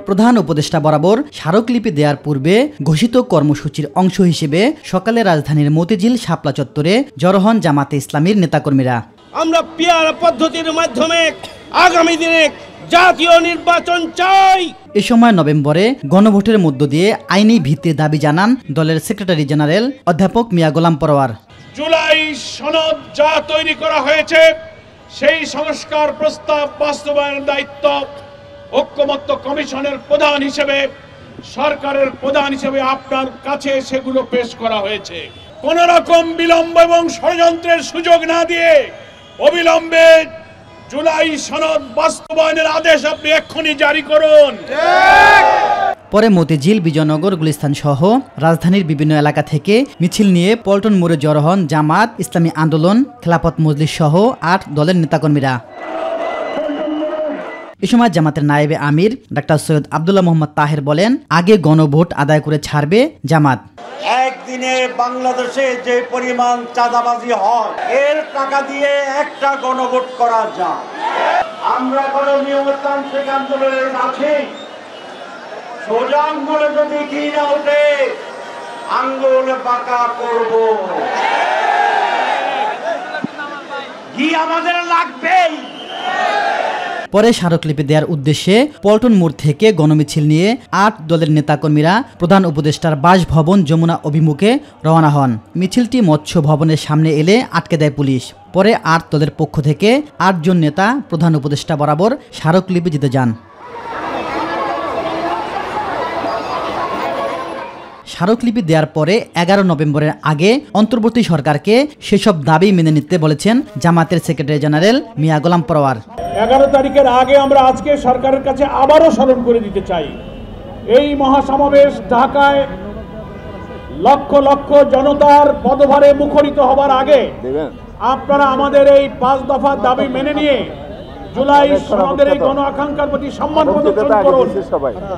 প্রধান উপদেষ্টা বরাবর স্মারকলিপি দেওয়ার পূর্বে ঘোষিত কর্মসূচির অংশ হিসেবে সকালে রাজধানীর মতিঝিল শাপলা চত্বরে জড়ো হন জামাতে ইসলামীর নেতাকর্মীরা। আমরা পিয়ার পদ্ধতির মাধ্যমে আগামী দিনে জাতীয় নির্বাচন চাই। এ সময় নভেম্বরে গণভোটের মধ্য দিয়ে আইনি ভিত্তির দাবি জানান দলের সেক্রেটারি জেনারেল অধ্যাপক মিয়া গোলাম পরোয়ার। জুলাই সনদ যা তৈরি করা হয়েছে সেই সংস্কার প্রস্তাব বাস্তবায়নের দায়িত্ব ঐক্যমত্য কমিশনের প্রধান হিসেবে, সরকারের প্রধান হিসেবে আপনার কাছে সেগুলো পেশ করা হয়েছে। কোন রকম বিলম্ব এবং ষড়যন্ত্রের সুযোগ না দিয়ে অবিলম্বে জুলাই সনদ বাস্তবায়নের আদেশ আপনি এক্ষুনি জারি করুন। পরে মতিঝিল, বিজয়নগর, গুলিস্তান সহ রাজধানীর বিভিন্ন এলাকা থেকে মিছিল নিয়ে পল্টন মোড়ে জড়ো হন জামাত, ইসলামী আন্দোলন, খেলাফত মজলিস সহ 8 দলের নেতাকর্মীরা। এ সময় জামাতের নায়েবে আমির ডাক্তার সৈয়দ আব্দুল্লাহ মোহাম্মদ তাহের বলেন, আগে গণভোট আদায় করে ছাড়বে জামাত। একদিনে বাংলাদেশে যে পরিমাণ চাঁদাবাজি হয় এর টাকা দিয়ে একটা গণভোট করা যায়। আমরা কোনো নিয়মতান্ত্রিক আন্দোলনের আছি, সোজা আঙ্গুলে যদি ঘি না ওঠে আঙ্গুল বাঁকা করব। ঘি আমাদের লাগবেই। পরে স্মারকলিপি দেওয়ার উদ্দেশ্যে পল্টন মোড় থেকে গণমিছিল নিয়ে 8 দলের নেতাকর্মীরা প্রধান উপদেষ্টার বাসভবন যমুনা অভিমুখে রওনা হন। মিছিলটি মৎস্য ভবনের সামনে এলে আটকে দেয় পুলিশ। পরে 8 দলের পক্ষ থেকে 8 জন নেতা প্রধান উপদেষ্টা বরাবর স্মারকলিপি দিতে যান। স্মারকলিপি দেওয়ার পরে 11 নভেম্বরের আগে অন্তর্বর্তী সরকারকে সেসব দাবি মেনে নিতে বলেছেন জামাতের সেক্রেটারি জেনারেল মিয়া গোলাম পরোয়ার। 11 তারিখের আগে আমরা আজকে সরকারের কাছে আবারও স্মরণ করে দিতে চাই, এই মহাসমাবেশ ঢাকায় লক্ষ লক্ষ জনতার পদভারে মুখরিত হবার আগে আপনারা আমাদের এই 5 দফা দাবি মেনে নিয়ে জুলাই সনদের এই গণ আকাঙ্ক্ষার প্রতি সম্মান প্রদর্শন করুন।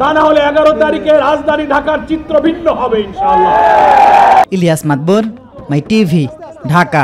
তা না হলে 11 তারিখে রাজধানী ঢাকার চিত্র ভিন্ন হবে ইনশাআল্লাহ। ইলিয়াস মাতবর, মাই টিভি, ঢাকা।